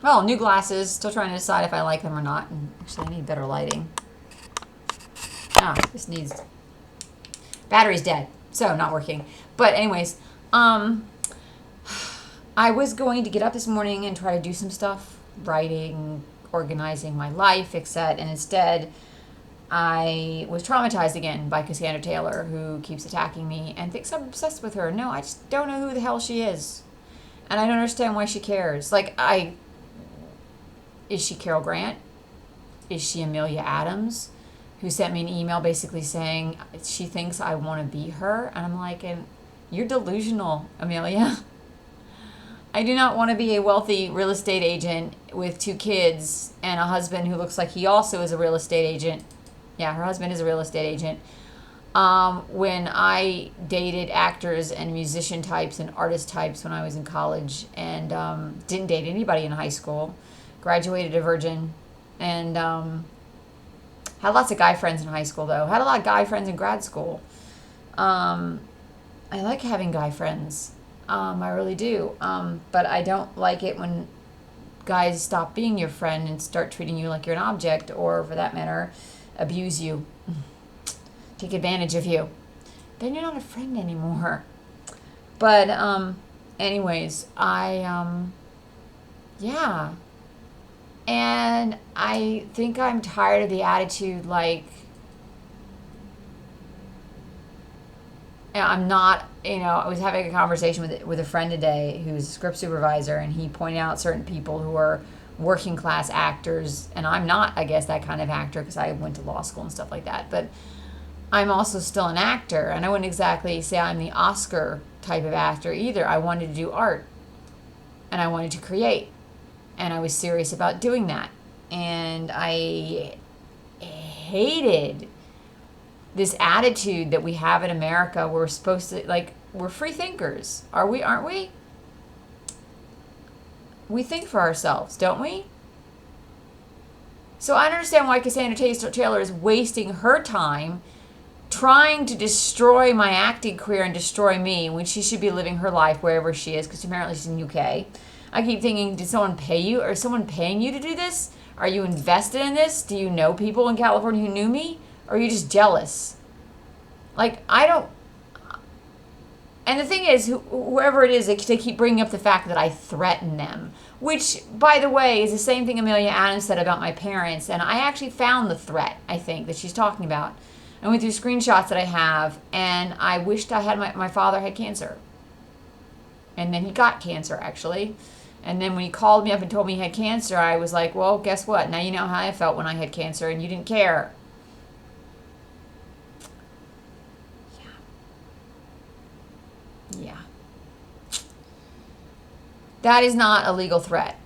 Well, new glasses. Still trying to decide if I like them or not. And actually, I need better lighting. This needs... Battery's dead, so not working. But anyways, I was going to get up this morning and try to do some stuff, writing, organizing my life, etc. And instead, I was traumatized again by Cassandra Taylor, who keeps attacking me and thinks I'm obsessed with her. No, I just don't know who the hell she is. And I don't understand why she cares. Is she Carol Grant? Is she Amelia Adams? Who sent me an email basically saying she thinks I want to be her. And I'm like, you're delusional, Amelia. I do not want to be a wealthy real estate agent with 2 kids and a husband who looks like he also is a real estate agent. Yeah, her husband is a real estate agent. When I dated actors and musician types and artist types when I was in college and didn't date anybody in high school, graduated a virgin, and had lots of guy friends in high school, though. Had a lot of guy friends in grad school. I like having guy friends. I really do. But I don't like it when guys stop being your friend and start treating you like you're an object, or for that matter, abuse you, take advantage of you. Then you're not a friend anymore. But anyways, yeah. And I think I'm tired of the attitude I'm not, I was having a conversation with a friend today who's a script supervisor, and he pointed out certain people who are working class actors, and I'm not, I guess, that kind of actor because I went to law school and stuff like that, but I'm also still an actor, and I wouldn't exactly say I'm the Oscar type of actor either. I wanted to do art, and I wanted to create, and I was serious about doing that, and I hated this attitude that we have in America. We're supposed to, we're free thinkers. Aren't we? We think for ourselves, don't we? So I don't understand why Cassandra Taylor is wasting her time trying to destroy my acting career and destroy me when she should be living her life wherever she is, because apparently she's in UK. I keep thinking, did someone pay you? Or is someone paying you to do this? Are you invested in this? Do you know people in California who knew me? Or are you just jealous? I don't... And the thing is, whoever it is, they keep bringing up the fact that I threaten them. Which, by the way, is the same thing Amelia Adams said about my parents. And I actually found the threat, I think, that she's talking about. I went through screenshots that I have, and I wished I had my father had cancer. And then he got cancer, actually. And then when he called me up and told me he had cancer, I was like, well, guess what? Now you know how I felt when I had cancer, and you didn't care. Yeah. That is not a legal threat.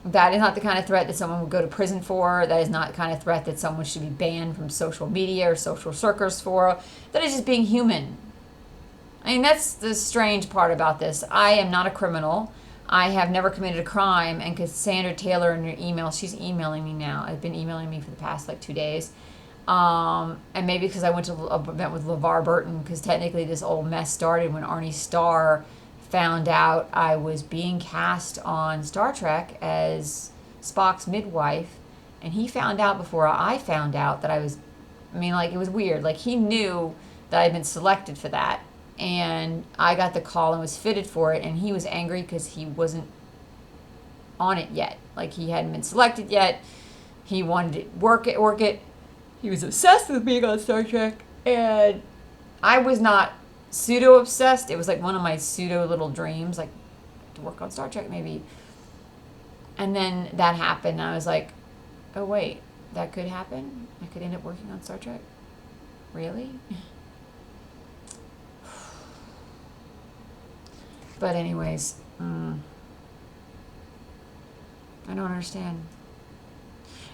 That is not the kind of threat that someone would go to prison for. That is not the kind of threat that someone should be banned from social media or social circles for. That is just being human. I mean, that's the strange part about this. I am not a criminal. I have never committed a crime. And Cassandra Taylor, in her email, she's emailing me now. I've been emailing me for the past 2 days. And maybe because I went to an event with LeVar Burton, because technically this old mess started when Arnie Starr found out I was being cast on Star Trek as Spock's midwife, and he found out before I found out that I was, it was weird. He knew that I'd been selected for that, and I got the call and was fitted for it, and he was angry because he wasn't on it yet. He hadn't been selected yet. He wanted to work it. He was obsessed with being on Star Trek, and I was not pseudo-obsessed. It was one of my pseudo little dreams, to work on Star Trek maybe. And then that happened, and I was like, oh wait, that could happen? I could end up working on Star Trek? Really? But anyways, I don't understand.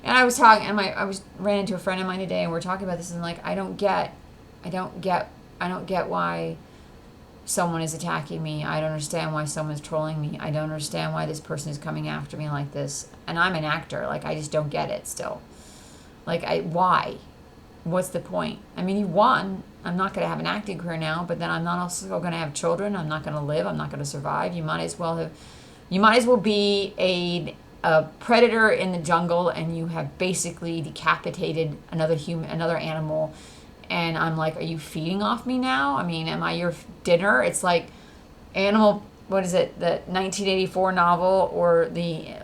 And I was talking, and I ran into a friend of mine today, and we're talking about this, and I don't get why someone is attacking me. I don't understand why someone's trolling me. I don't understand why this person is coming after me like this. And I'm an actor. I just don't get it still. Why? What's the point? You won. I'm not going to have an acting career now, but then I'm not also going to have children. I'm not going to live. I'm not going to survive. You might as well have You might as well be a predator in the jungle, and you have basically decapitated another animal. And I'm like, are you feeding off me now? I mean, am I your dinner? It's like Animal, what is it, the 1984 novel, or the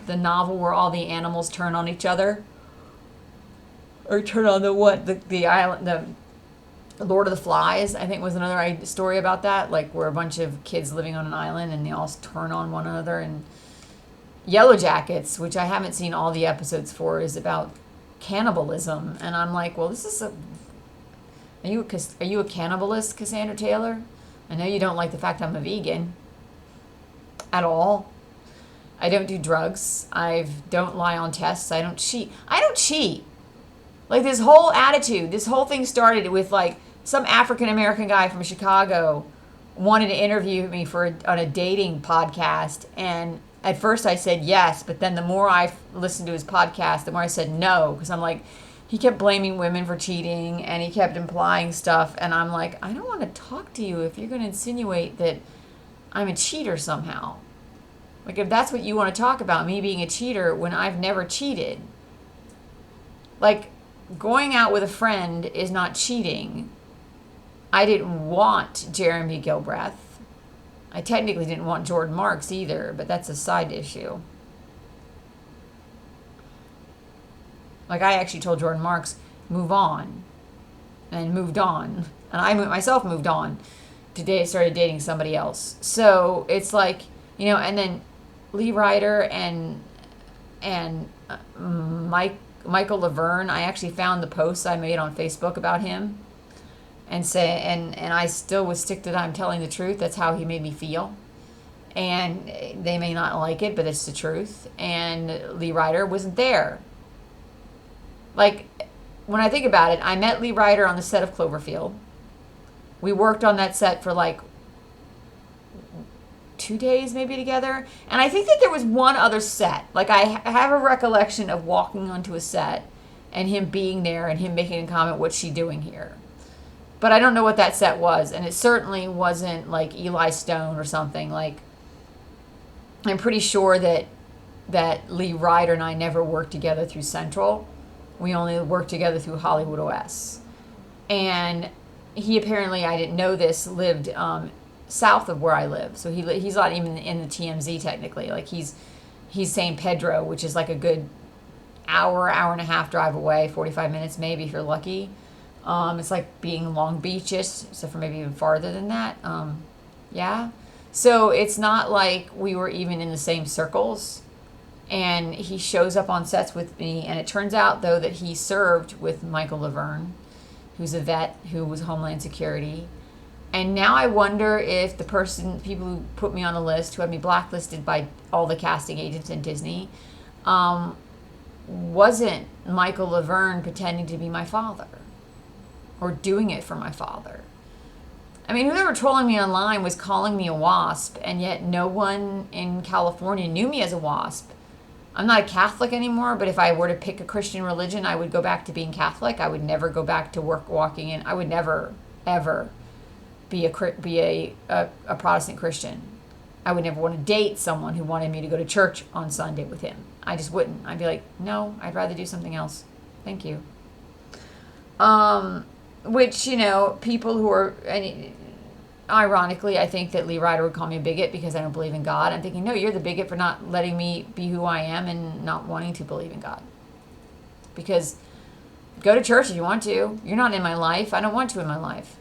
novel where all the animals turn on each other? Or turn on the island, the Lord of the Flies, I think, was another story about that, like where a bunch of kids living on an island and they all turn on one another. And Yellow Jackets, which I haven't seen all the episodes for, is about cannibalism. And I'm like, well, are you a cannibalist, Cassandra Taylor? I know you don't like the fact I'm a vegan at all. I don't do drugs. I don't lie on tests. I don't cheat. Like, this whole attitude, this whole thing started with, like, some African American guy from Chicago wanted to interview me on a dating podcast. And at first I said yes, but then the more I listened to his podcast, the more I said no, because I'm like, he kept blaming women for cheating, and he kept implying stuff. And I'm like, I don't want to talk to you if you're going to insinuate that I'm a cheater somehow. Like, if that's what you want to talk about, me being a cheater when I've never cheated. Like, going out with a friend is not cheating. I didn't want Jeremy Gilbreth. I technically didn't want Jordan Marks either, but that's a side issue. Like, I actually told Jordan Marks, move on, and moved on. And I myself moved on. Today I started dating somebody else. So it's like, and then Lee Ryder and Michael Laverne, I actually found the posts I made on Facebook about him and I still would stick to I'm telling the truth. That's how he made me feel. And they may not like it, but it's the truth. And Lee Ryder wasn't there. Like, when I think about it, I met Lee Ryder on the set of Cloverfield. We worked on that set for like 2 days maybe together. And I think that there was one other set. Like, I have a recollection of walking onto a set and him being there and him making a comment, what's she doing here? But I don't know what that set was. And it certainly wasn't like Eli Stone or something. Like, I'm pretty sure that Lee Ryder and I never worked together through Central. We only worked together through Hollywood OS. And he apparently, I didn't know this, lived south of where I live. So he's not even in the TMZ technically. Like, he's San Pedro, which is like a good hour and a half drive away, 45 minutes maybe if you're lucky. It's like being Long Beach-ish, so for maybe even farther than that. Yeah. So it's not like we were even in the same circles. And he shows up on sets with me, and it turns out, though, that he served with Michael Laverne, who's a vet who was Homeland Security. And now I wonder if people who put me on the list, who had me blacklisted by all the casting agents in Disney, wasn't Michael Laverne pretending to be my father or doing it for my father. I mean, whoever trolling me online was calling me a WASP, and yet no one in California knew me as a WASP. I'm not a Catholic anymore, but if I were to pick a Christian religion, I would go back to being Catholic. I would never go back to walking in. I would never, ever be a Protestant Christian. I would never want to date someone who wanted me to go to church on Sunday with him. I just wouldn't. I'd be like, no, I'd rather do something else. Thank you. Which, people who are... Ironically, I think that Lee Ryder would call me a bigot because I don't believe in God. I'm thinking, no, you're the bigot for not letting me be who I am and not wanting to believe in God. Because go to church if you want to. You're not in my life. I don't want you in my life.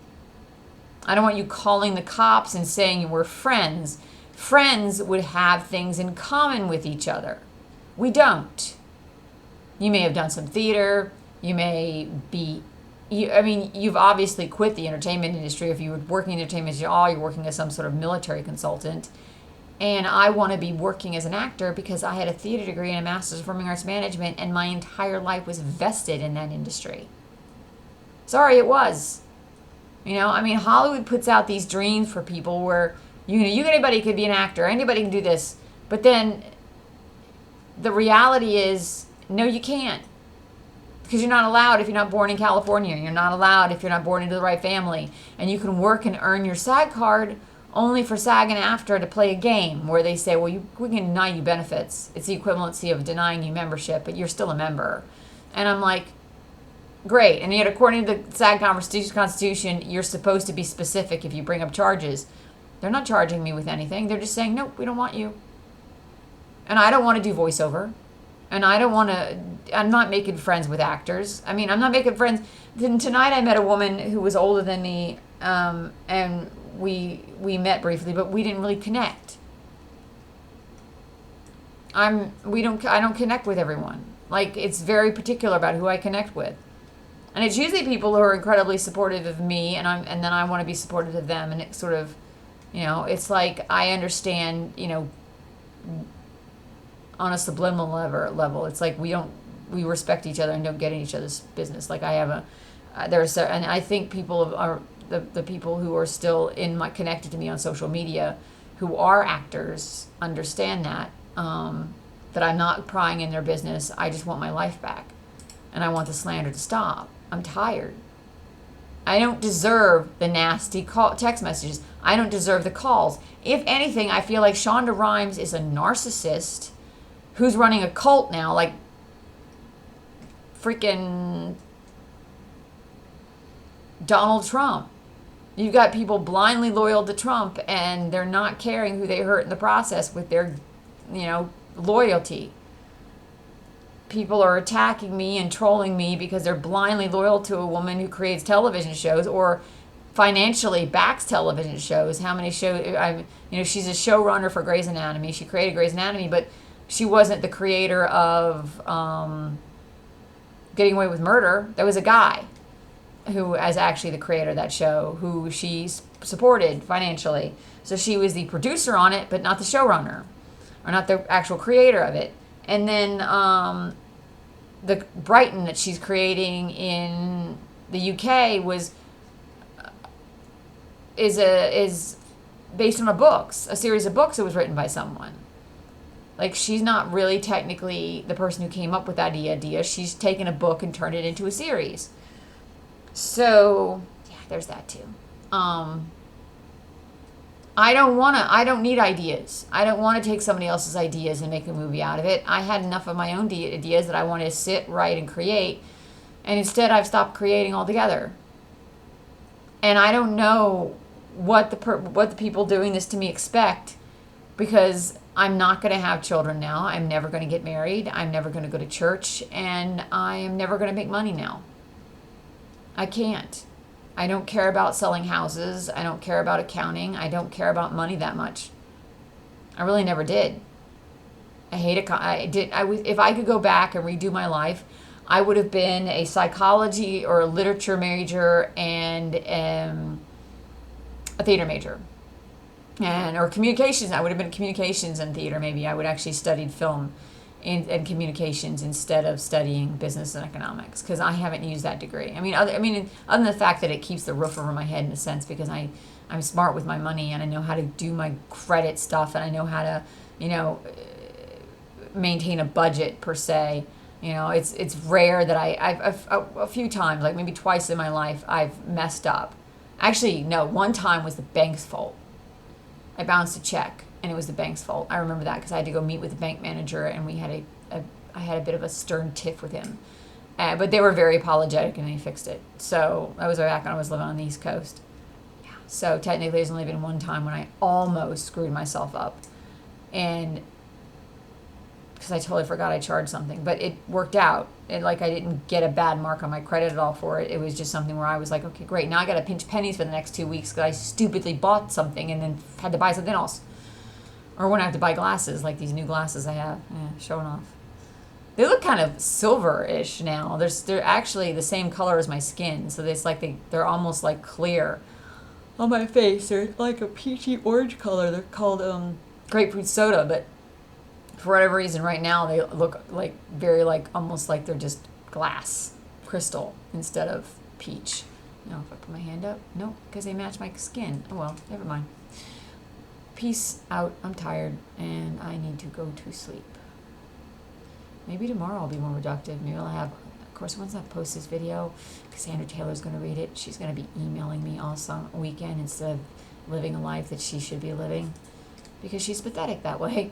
I don't want you calling the cops and saying we're friends. Friends would have things in common with each other. We don't. You may have done some theater. You may be... you've obviously quit the entertainment industry. If you were working in the entertainment industry, you're working as some sort of military consultant. And I want to be working as an actor because I had a theater degree and a master's of performing arts management, and my entire life was vested in that industry. Sorry, it was. Hollywood puts out these dreams for people where, anybody could be an actor, anybody can do this. But then the reality is, no, you can't. Because you're not allowed if you're not born in California. You're not allowed if you're not born into the right family. And you can work and earn your SAG card only for SAG and AFTRA to play a game where they say, well, we can deny you benefits. It's the equivalency of denying you membership, but you're still a member. And I'm like, great. And yet, according to the SAG Constitution, you're supposed to be specific if you bring up charges. They're not charging me with anything. They're just saying, nope, we don't want you. And I don't want to do voiceover. And I'm not making friends with actors. I mean, I'm not making friends. Then tonight I met a woman who was older than me, and we met briefly, but we didn't really connect. I don't connect with everyone. Like, it's very particular about who I connect with. And it's usually people who are incredibly supportive of me, and then I want to be supportive of them, and it's sort of, it's like I understand, on a subliminal level. It's like we respect each other and don't get in each other's business. Like and I think people are the people who are still connected to me on social media, who are actors, understand that I'm not prying in their business. I just want my life back, and I want the slander to stop. I'm tired. I don't deserve the nasty text messages. I don't deserve the calls. If anything, I feel like Shonda Rhimes is a narcissist who's running a cult now, like freaking Donald Trump. You've got people blindly loyal to Trump, and they're not caring who they hurt in the process with their, loyalty. People are attacking me and trolling me because they're blindly loyal to a woman who creates television shows or financially backs television shows. How many shows? She's a showrunner for Grey's Anatomy. She created Grey's Anatomy, but she wasn't the creator of Getting Away with Murder. There was a guy who is actually the creator of that show, who she supported financially. So she was the producer on it, but not the showrunner, or not the actual creator of it. And then the Brighton that she's creating in the UK is based on a series of books that was written by someone. Like, she's not really technically the person who came up with that idea. She's taken a book and turned it into a series. So, yeah, there's that too. I don't need ideas. I don't want to take somebody else's ideas and make a movie out of it. I had enough of my own ideas that I wanted to sit, write, and create. And instead, I've stopped creating altogether. And I don't know what the people doing this to me expect, because I'm not going to have children now. I'm never going to get married. I'm never going to go to church. And I am never going to make money now. I can't. I don't care about selling houses. I don't care about accounting. I don't care about money that much. I really never did. I hate it. If I could go back and redo my life, I would have been a psychology or a literature major and a theater major. Or communications. I would have been communications and theater, maybe. I would actually studied film and communications instead of studying business and economics, because I haven't used that degree. Other than the fact that it keeps the roof over my head in a sense, because I'm smart with my money, and I know how to do my credit stuff, and I know how to, maintain a budget per se. It's rare that I've a few times, like maybe twice in my life, I've messed up. Actually, no, one time was the bank's fault. I bounced a check, and it was the bank's fault. I remember that because I had to go meet with the bank manager, and I had a bit of a stern tiff with him. But they were very apologetic, and they fixed it. So that was back when I was living on the East Coast. Yeah. So technically, there's only been one time when I almost screwed myself up, and because I totally forgot I charged something, but it worked out. I didn't get a bad mark on my credit at all for it. It was just something where I was like, okay, great. Now I got to pinch pennies for the next 2 weeks because I stupidly bought something and then had to buy something else. Or when I have to buy glasses, like these new glasses I have. Yeah, showing off. They look kind of silver-ish now. They're actually the same color as my skin, so it's like they're almost like clear on my face. They're like a peachy orange color. They're called grapefruit soda, but for whatever reason, right now they look like very almost like they're just glass, crystal instead of peach. No, if I put my hand up, no, because they match my skin. Oh well, never mind. Peace out. I'm tired and I need to go to sleep. Maybe tomorrow I'll be more productive. Maybe I'll have, of course, once I post this video, Cassandra Taylor's going to read it. She's going to be emailing me all weekend instead of living a life that she should be living because she's pathetic that way.